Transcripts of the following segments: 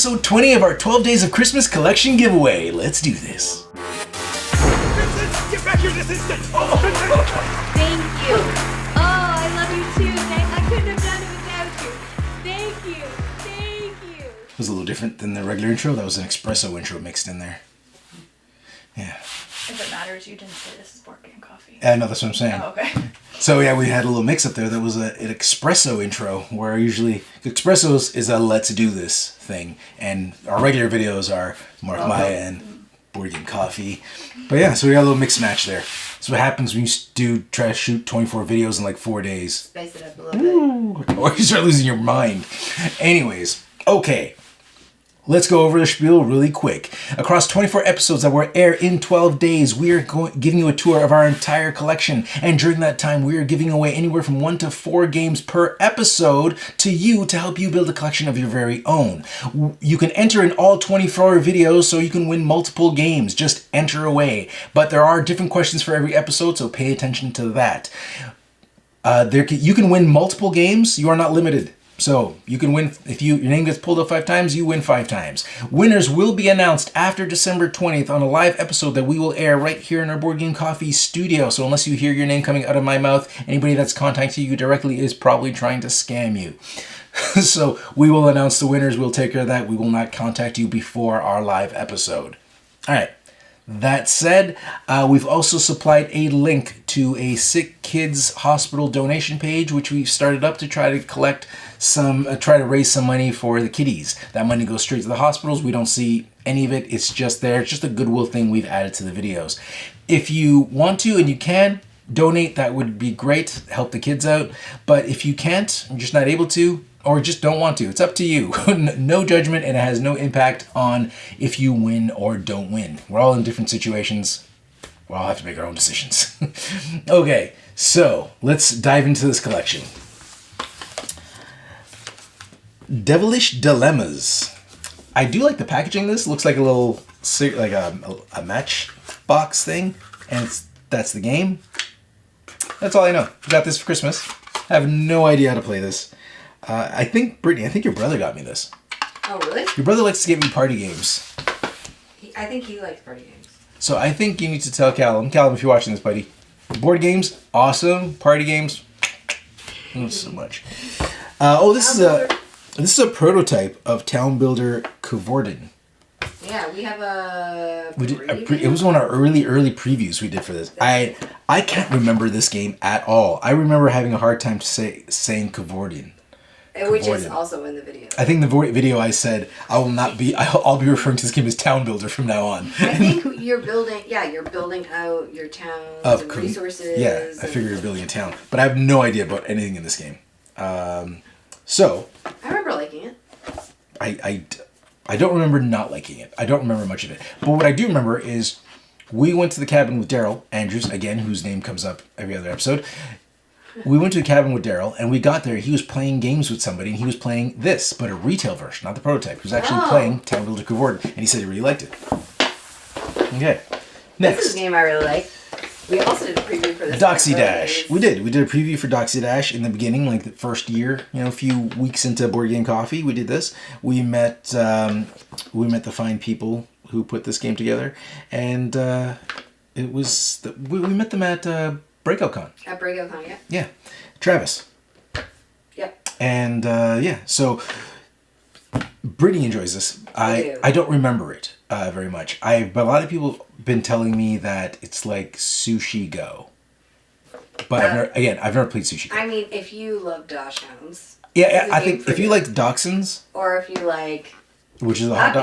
episode 20 of our 12 Days of Christmas collection giveaway. Let's do this. Vincent, get back here this instant! Thank you. Oh, I love you too. I couldn't have done it without you. Thank you. Thank you. It was a little different than the regular intro. That was an espresso intro mixed in there. Yeah. If it matters, you didn't say this is Arcana coffee. No, that's what I'm saying. Oh, okay. So yeah, we had a little mix up there. That was an espresso intro where usually espressos is a let's do this thing, and our regular videos are Mark Maya and Board Game Coffee. But yeah, so we got a little mix match there. So what happens when you try to shoot 24 videos in like 4 days? Spice it up a little bit. Or you start losing your mind. Anyways, okay. Let's go over the spiel really quick. Across 24 episodes that will air in 12 days, we are giving you a tour of our entire collection. And during that time, we are giving away anywhere from 1 to 4 games per episode to you to help you build a collection of your very own. You can enter in all 24 videos so you can win multiple games. Just enter away. But there are different questions for every episode, so pay attention to that. You can win multiple games. You are not limited. So you can win, if your name gets pulled up 5 times, you win 5 times. Winners will be announced after December 20th on a live episode that we will air right here in our Board Game Coffee studio. So unless you hear your name coming out of my mouth, anybody that's contacting you directly is probably trying to scam you. So we will announce the winners. We'll take care of that. We will not contact you before our live episode. All right. That said, we've also supplied a link to a Sick Kids Hospital donation page, which we've started up to try to collect try to raise some money for the kiddies. That money goes straight to the hospitals. We don't see any of it. It's just there. It's just a goodwill thing we've added to the videos. If you want to and you can donate, that would be great. Help the kids out. But if you can't, you're just not able to, or just don't want to, it's up to you. No judgment, and it has no impact on if you win or don't win. We're all in different situations. We'll all have to make our own decisions. Okay, so let's dive into this collection. Devilish Dilemmas. I do like the packaging of this. Looks like a little, like a match box thing, and that's the game. That's all I know. I got this for Christmas. I have no idea how to play this. I think, Brittany, your brother got me this. Oh, really? Your brother likes to get me party games. I think he likes party games. So I think you need to tell Callum. Callum, if you're watching this, buddy. Board games, party games, not so much. This is a prototype of Town Builder Covorden. Yeah, we have It was one of our early previews we did for this. I can't remember this game at all. I remember having a hard time saying Covorden. Which is also in the video. I think the video I said I'll be referring to this game as Town Builder from now on. I think you're building out your town and resources. Yeah, I figure you're building a town, but I have no idea about anything in this game. So I remember liking it. I don't remember not liking it. I don't remember much of it. But what I do remember is we went to the cabin with Daryl Andrews, again, whose name comes up every other episode. We went to the cabin with Daryl, and we got there. He was playing games with somebody, and he was playing this, but a retail version, not the prototype. He was actually playing Town Builder Covorden, and he said he really liked it. Okay, next. This is a game I really like. We also did a preview for this. Doxy Dash. We did a preview for Doxy Dash in the beginning, like the first year, a few weeks into Board Game Coffee. We did this. We met the fine people who put this game together, and we met them at Breakout Con. At Breakout Con, yeah. Yeah, Travis. Yep. And so Brittany enjoys this. I don't remember it very much. But a lot of people have been telling me that it's like Sushi Go. But I've never played Sushi Go. I mean, if you love Dachshunds. Yeah, I think if you like Dachshunds. Or if you like which is the hot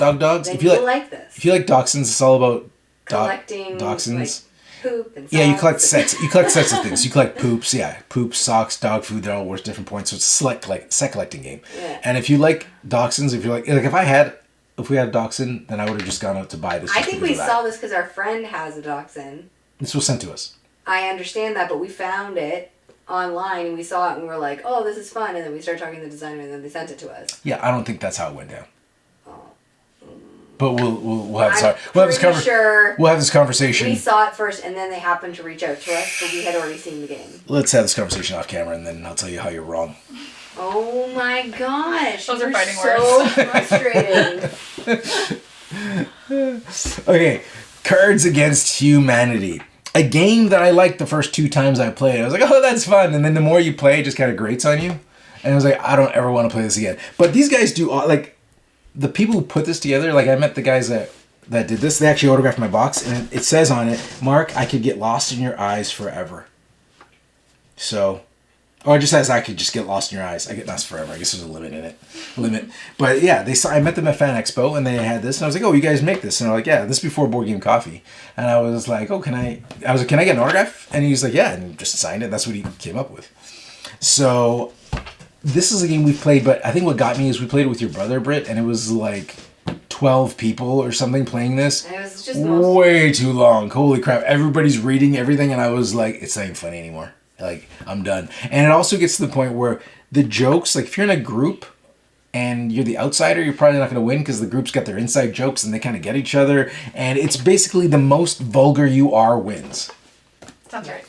dog dogs. Then you'll like this. If you like Dachshunds, it's all about collecting Dachshunds. Like, poop and socks. Yeah, you collect sets. You collect sets of things. You collect poops. Yeah, poops, socks, dog food. They're all worth different points. So it's a set collecting game. Yeah. And if you like Dachshunds, if we had a Dachshund, then I would have just gone out to buy this. I think we saw this because our friend has a Dachshund. This was sent to us. I understand that, but we found it online and we saw it and we were like, "Oh, this is fun!" And then we started talking to the designer and then they sent it to us. Yeah, I don't think that's how it went down. But we'll have this conversation. We saw it first, and then they happened to reach out to us, but we had already seen the game. Let's have this conversation off camera, and then I'll tell you how you're wrong. Oh my gosh. Those are you're fighting so frustrating. Okay, Cards Against Humanity. A game that I liked the first 2 times I played. I was like, oh, that's fun. And then the more you play, it just kind of grates on you. And I was like, I don't ever want to play this again. But these guys do, like, the people who put this together, like, I met the guys that did this. They actually autographed my box. And it says on it, Mark, I could get lost in your eyes forever. So... Or it just says I could just get lost in your eyes. I get lost forever. I guess there's a limit in it. But yeah, I met them at Fan Expo and they had this. And I was like, oh, you guys make this? And they're like, yeah, this is before Board Game Coffee. And I was like, oh, can I get an autograph? And he was like, yeah, and just signed it. That's what he came up with. So this is a game we've played, but I think what got me is we played it with your brother, Britt, and it was like 12 people or something playing this. And it was just way too long. Holy crap. Everybody's reading everything. And I was like, it's not even funny anymore. Like, I'm done. And it also gets to the point where the jokes, like, if you're in a group and you're the outsider, you're probably not going to win because the group's got their inside jokes and they kind of get each other. And it's basically the most vulgar you are wins. Sounds right.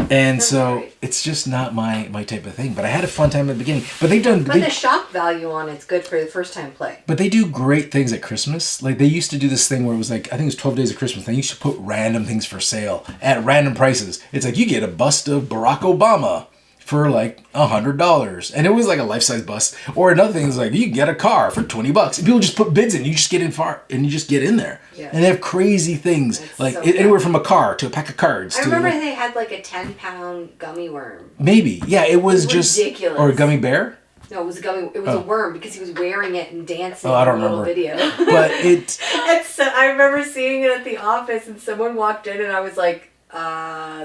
And so it's just not my type of thing. But I had a fun time at the beginning. But they've done... But the shock value on it's good for the first time play. But they do great things at Christmas. Like, they used to do this thing where it was like, I think it was 12 Days of Christmas. They used to put random things for sale at random prices. It's like, you get a bust of Barack Obama for like $100. And it was like a life-size bust. Or another thing is like, you can get a car for $20. And people just put bids in. You just get in far and you just get in there. Yeah. And they have crazy things. That's like so anywhere from a car to a pack of cards. I remember they had like a 10-pound gummy worm. Maybe. Yeah, it was just ridiculous. Or a gummy bear? No, it was a gummy. It was a worm because he was wearing it and dancing. I don't in a little remember. Video. But it. And so I remember seeing it at the office, and someone walked in, and I was like,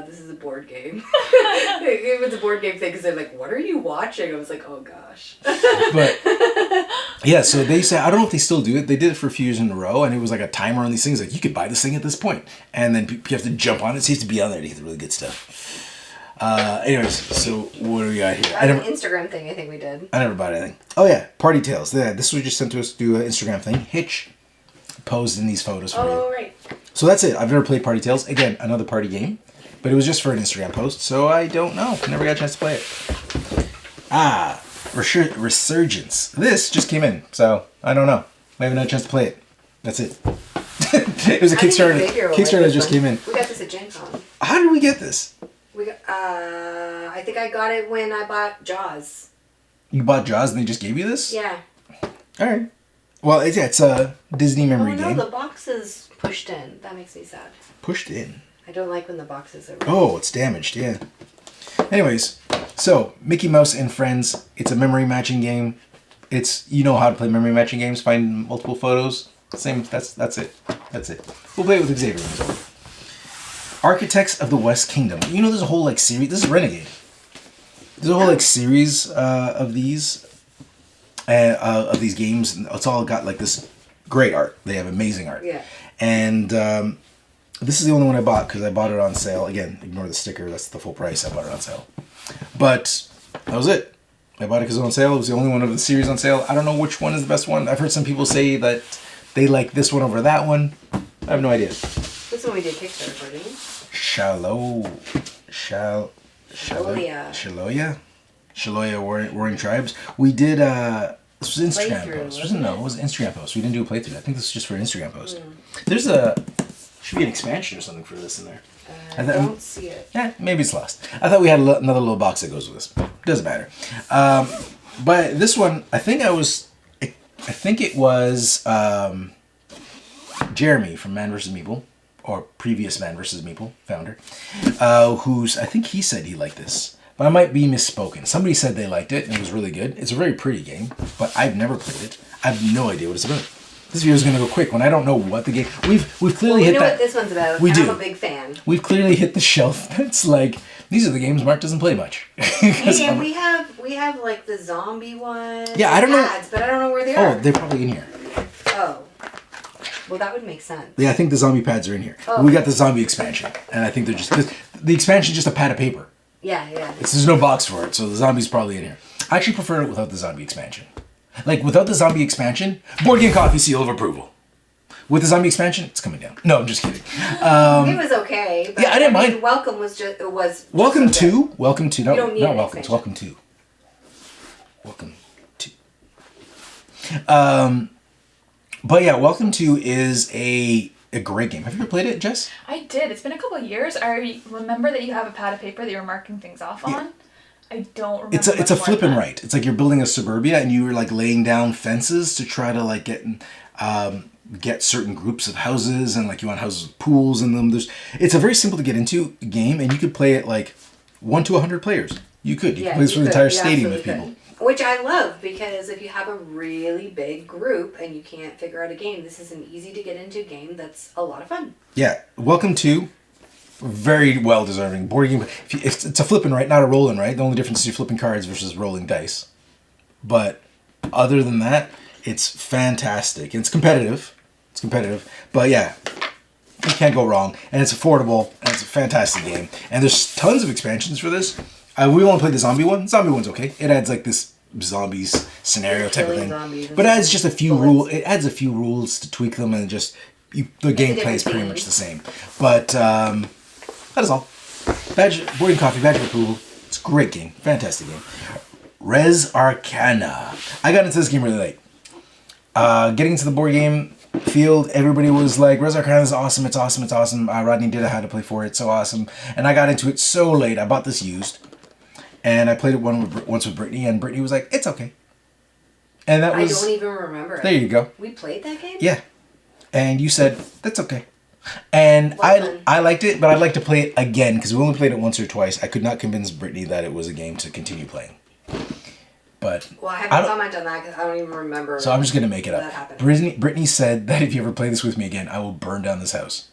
this is a board game. It was a board game thing because they're like, what are you watching? I was like, oh gosh. But yeah, so they say, I don't know if they still do it. They did it for a few years in a row, and it was like a timer on these things. Like, you could buy this thing at this point, and then you have to jump on it. So you have to be on there to get the really good stuff. Anyways, so what do we got here? An Instagram thing, I think we did. I never bought anything. Oh yeah, Party Tales. Yeah, this was just sent to us to do an Instagram thing. Hitch posed in these photos for you. Oh, right. So that's it. I've never played Party Tales. Again, another party game. But it was just for an Instagram post, so I don't know. Never got a chance to play it. Resurgence. This just came in, so I don't know. I haven't had a chance to play it. That's it. It was a Kickstarter. Kickstarter just came in. We got this at Gen Con. How did we get this? I think I got it when I bought Jaws. You bought Jaws and they just gave you this? Yeah. All right. Well, it's a Disney memory game. Oh no, the box is pushed in. That makes me sad. Pushed in? I don't like when the boxes are... Oh, it's damaged, yeah. Anyways, so Mickey Mouse and Friends. It's a memory matching game. It's, you know how to play memory matching games. Find multiple photos. Same, that's it. That's it. We'll play it with Xavier. Architects of the West Kingdom. You know there's a whole like series. This is Renegade. There's a whole like series of these games. It's all got like this great art. They have amazing art. Yeah. And this is the only one I bought because I bought it on sale. Again, ignore the sticker. That's the full price. I bought it on sale. But that was it. I bought it because it was on sale. It was the only one of the series on sale. I don't know which one is the best one. I've heard some people say that they like this one over that one. I have no idea. This one we did Kickstarter for, didn't we? Shaloya Warring Tribes. We did this was an Instagram post. It was an Instagram post. We didn't do a playthrough. I think this is just for an Instagram post. There's should be an expansion or something for this in there. I don't see it. Yeah, maybe it's lost. I thought we had another little box that goes with this. Doesn't matter. But this one, I think it was Jeremy from Man vs. Meeple, or previous Man vs. Meeple founder, I think he said he liked this. But I might be misspoken. Somebody said they liked it and it was really good. It's a very pretty game, but I've never played it. I have no idea what it's about. This video is going to go quick when I don't know what the game... We've clearly hit that... We know what this one's about. We do. I'm a big fan. We've clearly hit the shelf. It's like, these are the games Mark doesn't play much. Yeah, we have like the zombie ones. Yeah, I don't know. But I don't know where they are. Oh, they're probably in here. Oh. Well, that would make sense. Yeah, I think the zombie pads are in here. Oh. We got the zombie expansion. And I think they're just... The expansion is just a pad of paper. Yeah. There's no box for it, so the zombie's probably in here. I actually prefer it without the zombie expansion. Like, without the zombie expansion, Board Game Coffee seal of approval. With the zombie expansion, it's coming down. No, I'm just kidding. It was okay. But yeah, I didn't mind. Welcome was just... It was Welcome just to... Welcome to... No, you don't need not an welcome. It's expansion. welcome to. Welcome to. But yeah, Welcome to is a great game. Have you ever played it, Jess? I did. It's been a couple of years. I remember that you have a pad of paper that you're marking things off on. I don't remember. It's a flip and right. It's like you're building a suburbia and you're like laying down fences to try to like get certain groups of houses, and like you want houses with pools in them. It's a very simple to get into game, and you could play it like 1 to 100 players. You could play this for the entire stadium of people. Which I love, because if you have a really big group and you can't figure out a game, this is an easy to get into game that's a lot of fun. Yeah, Welcome to, very well deserving board game. It's a flipping right, not a rolling right. The only difference is you're flipping cards versus rolling dice. But other than that, it's fantastic. It's competitive. But yeah, you can't go wrong. And it's affordable, and it's a fantastic game. And there's tons of expansions for this. We only played the zombie one. Zombie one's okay. It adds like this zombies scenario type of thing. But it adds just a few rules. It adds a few rules to tweak them, and just the gameplay is pretty much the same. But that is all. Board and Coffee, badge of approval. It's a great game. Fantastic game. Res Arcana. I got into this game really late. Getting into the board game field, everybody was like, Res Arcana is awesome, it's awesome. Rodney did a how to play for it, so awesome. And I got into it so late. I bought this used. And I played it once with Brittany, and Brittany was like, it's okay. And that was... I don't even remember it. There you go. We played that game? Yeah. And you said, that's okay. And I liked it, but I'd like to play it again, because we only played it once or twice. I could not convince Brittany that it was a game to continue playing. But... Well, I haven't commented on that, because I don't even remember. So I'm just going to make it up. Brittany said that if you ever play this with me again, I will burn down this house.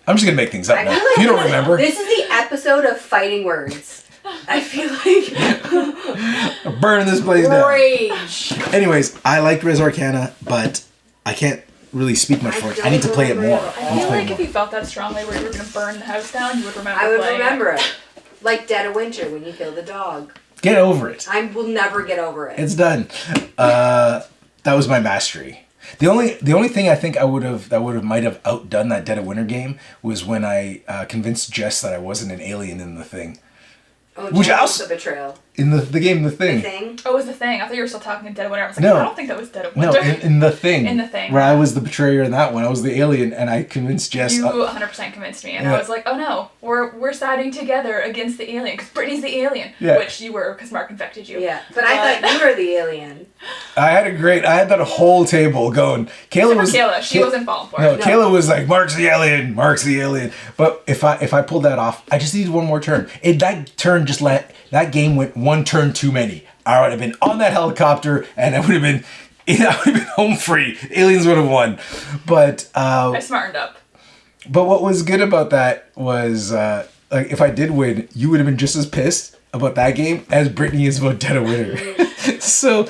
I'm just going to make things up now. If you don't remember... This is the episode of fighting words. I feel like... burn this place down. Rage. Anyways, I liked Res Arcana, but I can't really speak much for it. I need to play it more. I feel like if you felt that strongly where you were going to burn the house down, you would remember I would remember it. Like Dead of Winter when you kill the dog. Get over it. I will never get over it. It's done. That was my mastery. The only thing I think might have outdone that Dead of Winter game was when I convinced Jess that I wasn't an alien in the thing. Oh, which also the betrayal. In the game, The Thing. The Thing? Oh, it was The Thing. I thought you were still talking in Dead of Winter. I was like, no. I don't think that was Dead of Winter. No, in The Thing. In The Thing. Where I was the betrayer in that one. I was the alien, and I convinced Jess... You 100% convinced me, and I was like, oh no, we're siding together against the alien, because Brittany's the alien. Yeah. Which you were, because Mark infected you. Yeah, but I thought you were the alien. I had that whole table going. Kayla, she wasn't falling for it. No, Kayla was like, Mark's the alien. But if I pulled that off, I just needed one more turn. That game went one turn too many. I would have been on that helicopter, and I would have been home free. Aliens would have won. But I smartened up. But what was good about that was like if I did win, you would have been just as pissed about that game as Brittany is about Dead of Winter. So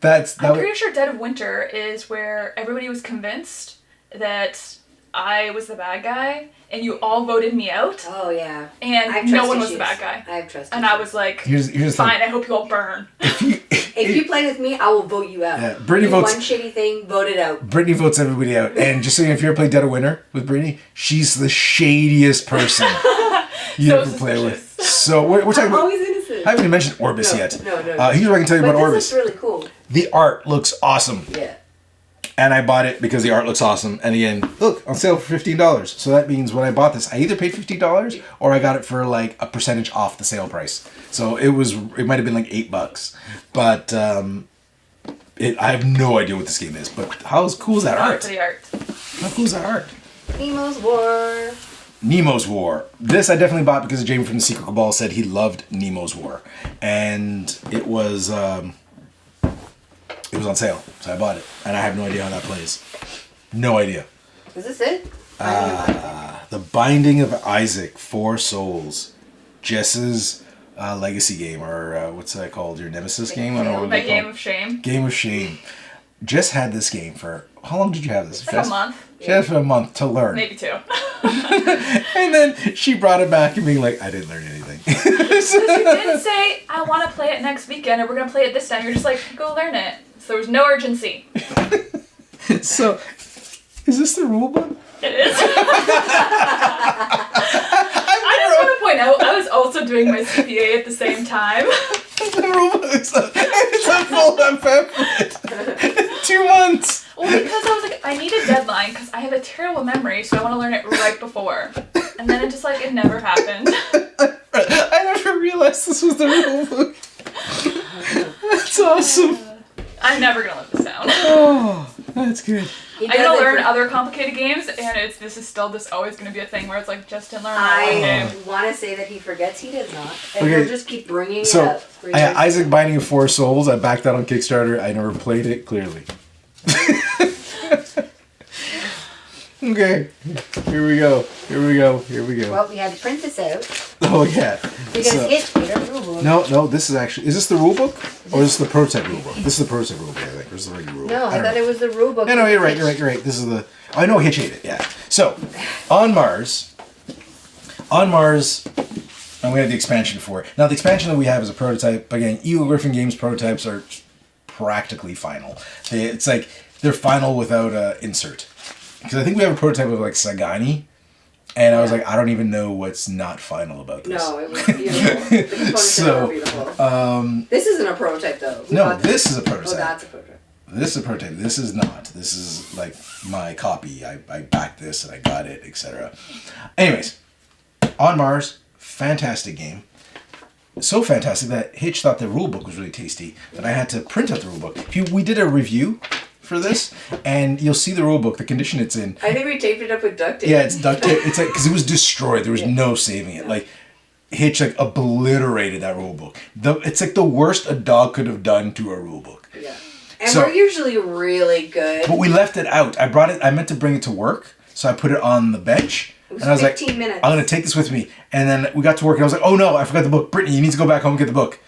I'm pretty sure Dead of Winter is where everybody was convinced that I was the bad guy, and you all voted me out. Oh, yeah. And no one was the bad guy. I have trust And I was like, here's fine, I hope you all burn. If you play with me, I will vote you out. Yeah, Brittany votes... One shitty thing, vote it out. Brittany votes everybody out. And just so you know, if you ever play Dead of Winter with Brittany, she's the shadiest person you ever play with. So we're talking about... always innocent. I haven't even mentioned Orbis yet. No. Here's what I can tell you about Orbis. This looks really cool. The art looks awesome. Yeah. And I bought it because the art looks awesome. And again, look, on sale for $15. So that means when I bought this, I either paid $15 or I got it for like a percentage off the sale price. So it might have been like $8. But I have no idea what this game is. But how cool is that art? How cool is that art? Nemo's War. This I definitely bought because Jamie from the Secret Cabal said he loved Nemo's War. And it was on sale, so I bought it. And I have no idea how that plays. No idea. Is this it? The Binding of Isaac, 4 Souls. Jess's legacy game, or what's that called? Your Nemesis game? I don't know what My Game of Shame. Game of Shame. Jess had this game for... How long did you have this? Like a month. She had it for a month to learn. Maybe 2. And then she brought it back and being like, I didn't learn anything. Because you didn't say, I want to play it next weekend, or we're going to play it this time. You're just like, go learn it. So there was no urgency. So, is this the rule book? It is. I just want to point out, I was also doing my CPA at the same time. It's a full pamphlet. 2 months. Well, because I was like, I need a deadline because I have a terrible memory, so I want to learn it right before. And then it never happened. I never realized this was the rule book. That's awesome. I'm never gonna live this down. Oh, that's good. I'm gonna learn other complicated games, and this is still always gonna be a thing where it's like just to learn that one game. I want to say that he forgets he does not, and Okay. he'll just keep bringing it So, up. for years. Isaac Binding of Four Souls, I backed that on Kickstarter. I never played it, clearly. Okay, here we go. Well, we had to print this out Oh, yeah. because So- it's a rule book. No, this is actually... Is this the rule book? Or is this the prototype rule book? This is the prototype rule book, I think. Or is this the regular rule book? No, I don't thought know. it was the rule book. No, you're right. This is the... I know Hitch ate it, yeah. So, on Mars, and we have the expansion for it. Now, the expansion that we have is a prototype. Again, Eagle Griffin Games prototypes are practically final. It's like they're final without an insert. Because I think we have a prototype of like Sagani, and I was like, I don't even know what's not final about this. No, it was beautiful. The components are beautiful. This isn't a prototype though. This is a prototype. Oh, that's a prototype. This is a prototype. This is not. This is like my copy. I backed this and I got it, etc. Anyways, On Mars, fantastic game. So fantastic that Hitch thought the rulebook was really tasty that I had to print out the rulebook. We did a review for this, and you'll see the rulebook, the condition it's in. I think we taped it up with duct tape. Yeah, it's duct tape. It's like, because it was destroyed. There was no saving it. Like, Hitch like obliterated that rulebook. It's like the worst a dog could have done to a rulebook. Yeah. And So- we're usually really good. But we left it out. I meant to bring it to work, so I put it on the bench. It was And I was 15 like, minutes. I'm going to take this with me. And then we got to work, and I was like, oh no, I forgot the book. Brittany, you need to go back home and get the book.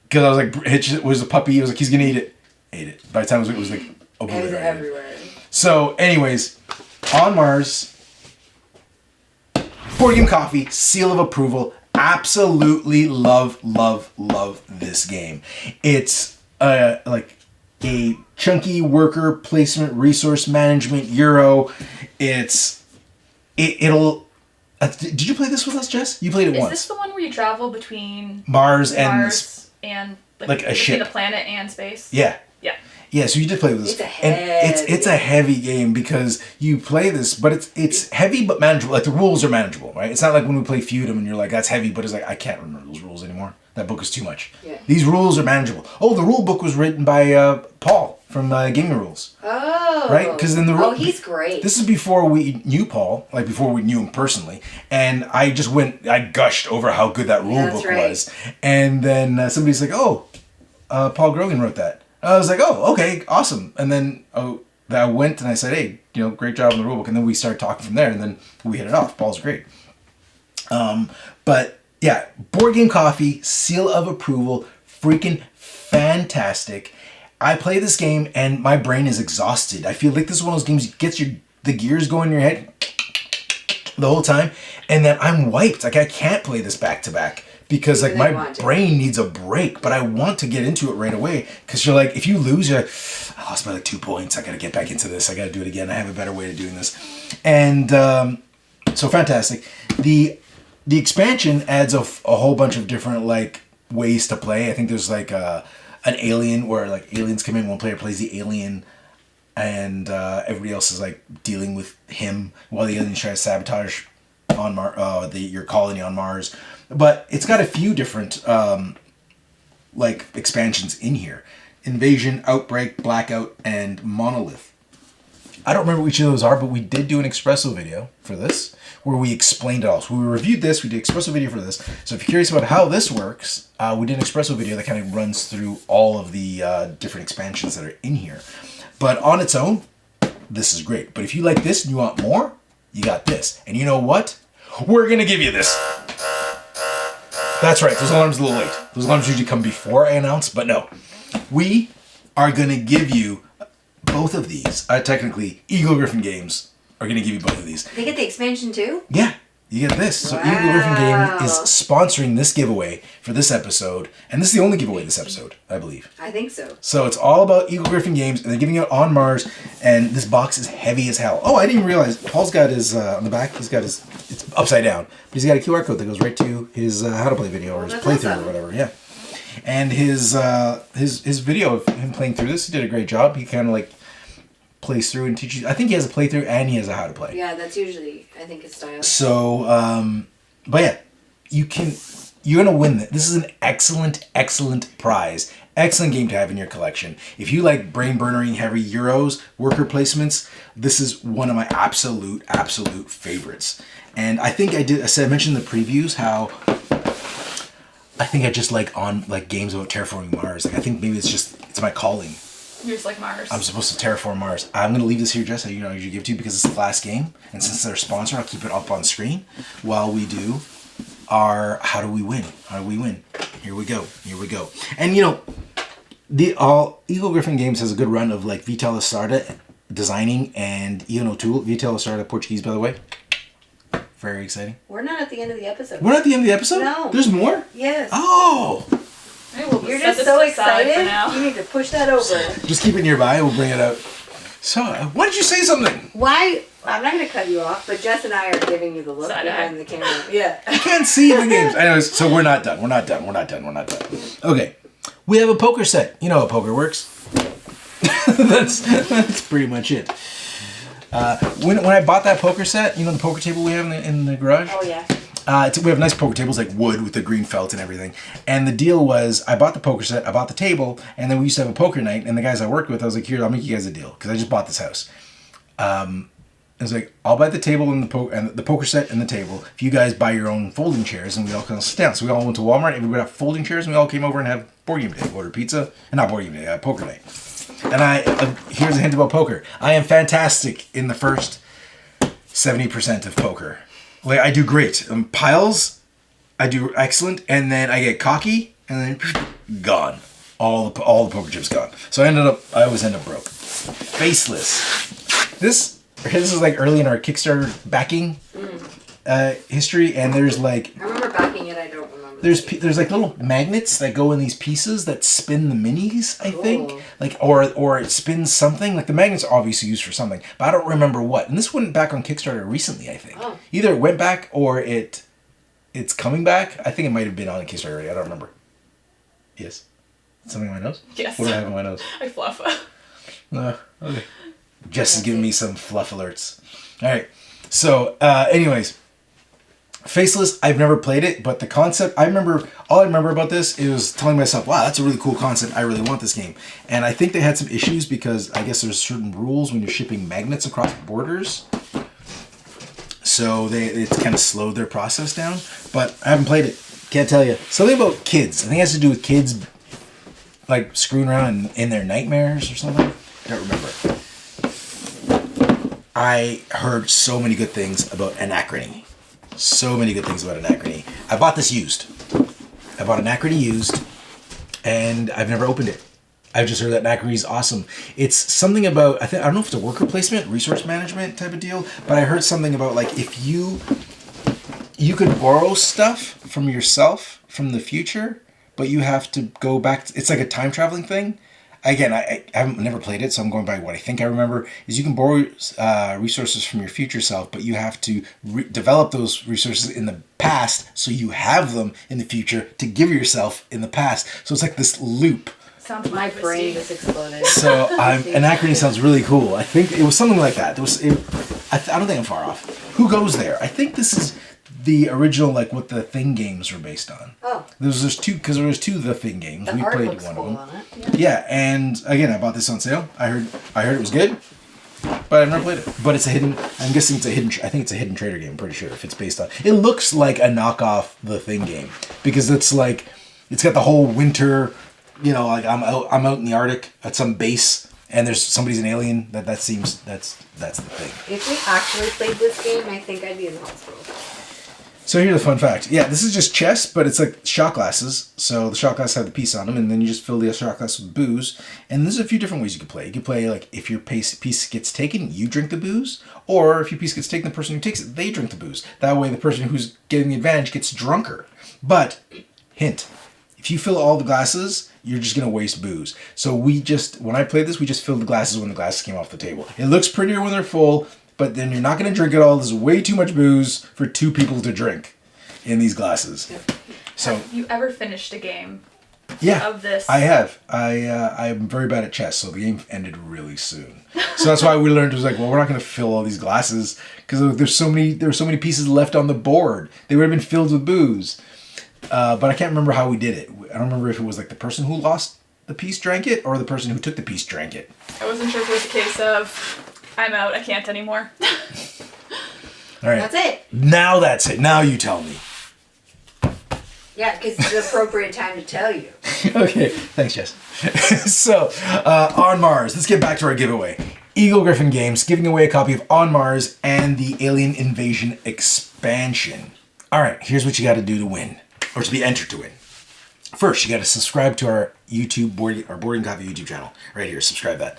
Because I was like, Hitch was a puppy. He was like, he's going to eat it. Ate it. By the time it was like, It was obliterated. everywhere. So, anyways, On Mars, Board Game Coffee, seal of approval. Absolutely love this game. It's like a chunky worker placement resource management Euro. It'll. Did you play this with us, Jess? You played it Is once. this the one where you travel between Mars and like a between ship. the planet and space? Yeah. Yeah. Yeah, so you did play with this. It's a and heavy it's a heavy game because you play this, but it's heavy but manageable. Like the rules are manageable, right? It's not like when we play Feudum and you're like, that's heavy, but it's like, I can't remember those rules anymore. That book is too much. Yeah. These rules are manageable. Oh, the rule book was written by Paul from Gaming Rules. Oh. Right? Because then Oh, he's great. This is before we knew Paul, like before we knew him personally, and I gushed over how good that rule That's book right. was, and then somebody's like, "Oh, Paul Grogan wrote that." I was like, "Oh, okay, awesome." And then I went and I said, "Hey, great job on the rule book," and then we started talking from there, and then we hit it off. Paul's great. But yeah, Board Game Coffee, seal of approval, freaking fantastic. I play this game and my brain is exhausted. I feel like this is one of those games that gets the gears going in your head the whole time, and then I'm wiped. Like I can't play this back to back because like my brain needs a break, but I want to get into it right away because you're like, if you lose, you're like, I lost by like 2 points. I got to get back into this. I got to do it again. I have a better way of doing this, and so fantastic. The expansion adds a whole bunch of different like ways to play. I think there's like an alien where like aliens come in, one player plays the alien, and everybody else is like dealing with him while the aliens try to sabotage on your colony on Mars. But it's got a few different like expansions in here: Invasion, Outbreak, Blackout, and Monolith. I don't remember which of those are, but we did do an espresso video for this where we explained it all. So we reviewed this, we did an espresso video for this. So if you're curious about how this works, we did an espresso video that kind of runs through all of the different expansions that are in here. But on its own, this is great. But if you like this and you want more, you got this. And you know what? We're going to give you this. That's right, those alarms are a little late. Those alarms usually come before I announce, but no. We are going to give you both of these. Technically, Eagle Griffin Games are going to give you both of these. They get the expansion too? Yeah, you get this. So Wow. Eagle Griffin Game is sponsoring this giveaway for this episode. And this is the only giveaway this episode, I believe. I think so. So it's all about Eagle Griffin Games, and they're giving it On Mars, and this box is heavy as hell. Oh, I didn't even realize, Paul's got his, on the back, he's got his, it's upside down, but he's got a QR code that goes right to his how to play video or his that's playthrough awesome. or whatever, yeah. And his video of him playing through this, he did a great job. He kind of like plays through and teaches. I think he has a playthrough and he has a how to play. Yeah, that's usually, I think, his style. So, but yeah, you're gonna win this. This is an excellent prize. Excellent game to have in your collection. If you like brain burnering heavy Euros, worker placements, this is one of my absolute favorites. And I think I mentioned in the previews how I think I just like games about terraforming Mars. Like I think maybe it's my calling. You're just like Mars. I'm supposed to terraform Mars. I'm gonna leave this here, Jess. You know, I usually give it to you because it's the last game, and since they're a sponsor, I'll keep it up on screen while we do our how do we win? How do we win? Here we go. And you know, Eagle Griffin Games has a good run of like Vital Lacerda designing and Ian O'Toole. Vital Lacerda, Portuguese, by the way. Very exciting. We're not at the end of the episode. We're not at the end of the episode? No. There's more? Yes. Oh! You're just so excited. You need to push that over. Just keep it nearby. We'll bring it out. So, why did you say something? Why? I'm not going to cut you off, but Jess and I are giving you the look behind the camera. Yeah. I can't see the games. Anyways, so we're not done. Okay. We have a poker set. You know how poker works. That's pretty much it. When I bought that poker set, you know the poker table we have in the garage? Oh, yeah. We have nice poker tables, like wood with the green felt and everything. And the deal was, I bought the poker set, I bought the table, and then we used to have a poker night. And the guys I worked with, I was like, here, I'll make you guys a deal, because I just bought this house. I was like, I'll buy the table and the poker set and the table if you guys buy your own folding chairs, and we all kind of sit down. So we all went to Walmart, and we got folding chairs, and we all came over and have board game day, ordered pizza, and not board game day, poker night. And here's a hint about poker. I am fantastic in the first 70% of poker. Like I do great. Piles, I do excellent, and then I get cocky, and then gone. All the poker chips gone. So I always end up broke. Faceless. This is like early in our Kickstarter backing history, and there's like I remember backing it. I don't remember. There's like little magnets that go in these pieces that spin the minis, I think. Like or it spins something. Like the magnets are obviously used for something, but I don't remember what. And this went back on Kickstarter recently, I think. Oh. Either it went back or it's coming back. I think it might have been on Kickstarter already. I don't remember. Yes. Something in my nose? Yes. What do I have in my nose? I fluff. Okay. Jess is giving me some fluff alerts. All right. So, anyways. Faceless, I've never played it, but the concept, all I remember about this is telling myself, wow, that's a really cool concept. I really want this game. And I think they had some issues because I guess there's certain rules when you're shipping magnets across borders. So it's kind of slowed their process down. But I haven't played it. Can't tell you. Something about kids. I think it has to do with kids like screwing around in their nightmares or something. I don't remember. I heard so many good things about Anachrony. I bought this used. I bought Anachrony used, and I've never opened it. I've just heard that Anachrony is awesome. It's something about, I don't know if it's a worker placement, resource management type of deal, but I heard something about like if you could borrow stuff from yourself from the future, but you have to go back. It's like a time traveling thing. Again, I haven't never played it, so I'm going by what I think I remember. Is you can borrow resources from your future self, but you have to develop those resources in the past, so you have them in the future to give yourself in the past. So it's like this loop. Sounds my brain just exploded. So Anachrony sounds really cool. I think it was something like that. I don't think I'm far off. Who goes there? I think this is the original, like what the Thing games were based on. Oh. There's two, because there was two The Thing games. We played one of them. On it. Yeah, and again, I bought this on sale. I heard it was good, but I've never played it. But it's a hidden. I'm guessing it's a hidden. I think it's a hidden trader game. I'm pretty sure if it's based on. It looks like a knockoff The Thing game because it's like it's got the whole winter. You know, like I'm out in the Arctic at some base. And there's somebody's an alien. That's the thing. If we actually played this game, I think I'd be in the hospital. So here's a fun fact. Yeah, this is just chess, but it's like shot glasses. So the shot glasses have the piece on them, and then you just fill the shot glass with booze. And there's a few different ways you can play. You can play like if your piece gets taken, you drink the booze, or if your piece gets taken, the person who takes it, they drink the booze. That way, the person who's getting the advantage gets drunker. But hint: if you fill all the glasses, you're just gonna waste booze. So when I played this, we just filled the glasses when the glasses came off the table. It looks prettier when they're full. But then you're not going to drink it all. There's way too much booze for two people to drink in these glasses. So, have you ever finished a game Yeah, of this. I have. I'm very bad at chess, so the game ended really soon. So that's why we learned, it was like, well, we're not going to fill all these glasses because there were so many pieces left on the board. They would have been filled with booze. But I can't remember how we did it. I don't remember if it was like the person who lost the piece drank it or the person who took the piece drank it. I wasn't sure if it was a case of, I'm out, I can't anymore. All right. That's it. Now that's it. Now you tell me. Yeah, because it's the appropriate time to tell you. Okay, thanks, Jess. So, On Mars, let's get back to our giveaway. Eagle Griffin Games giving away a copy of On Mars and the Alien Invasion expansion. All right, here's what you got to do to win, or to be entered to win. First, you got to subscribe to our our Board and Coffee YouTube channel. Right here, subscribe that.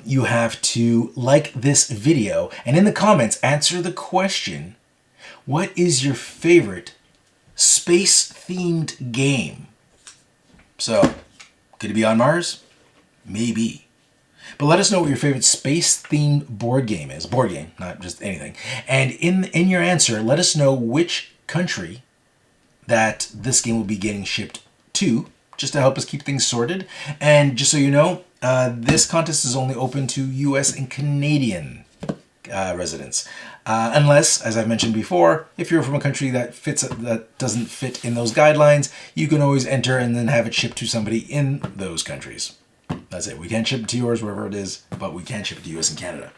You have to like this video, and in the comments, answer the question, what is your favorite space-themed game? So, could it be On Mars? Maybe. But let us know what your favorite space-themed board game is. Board game, not just anything. And in your answer, let us know which country that this game will be getting shipped to, just to help us keep things sorted. And just so you know, this contest is only open to US and Canadian residents. Unless, as I've mentioned before, if you're from a country that doesn't fit in those guidelines, you can always enter and then have it shipped to somebody in those countries. That's it. We can't ship it to yours, wherever it is, but we can ship it to US and Canada.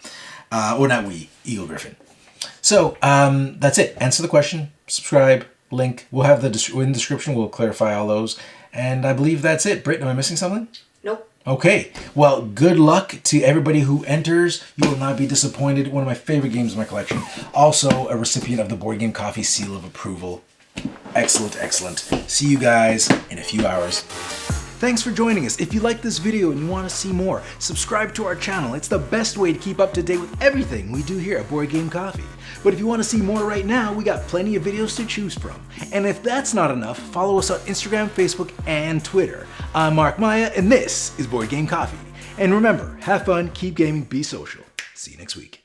Or not we, Eagle Griffin. So, that's it. Answer the question, subscribe, link. We'll have in the description, we'll clarify all those. And I believe that's it. Britt, am I missing something? Nope. Okay, well, good luck to everybody who enters. You will not be disappointed. One of my favorite games in my collection. Also, a recipient of the Board Game Coffee Seal of Approval. Excellent, excellent. See you guys in a few hours. Thanks for joining us. If you like this video and you want to see more, subscribe to our channel. It's the best way to keep up to date with everything we do here at Board Game Coffee. But if you want to see more right now, we got plenty of videos to choose from. And if that's not enough, follow us on Instagram, Facebook, and Twitter. I'm Mark Maya, and this is Board Game Coffee. And remember, have fun, keep gaming, be social. See you next week.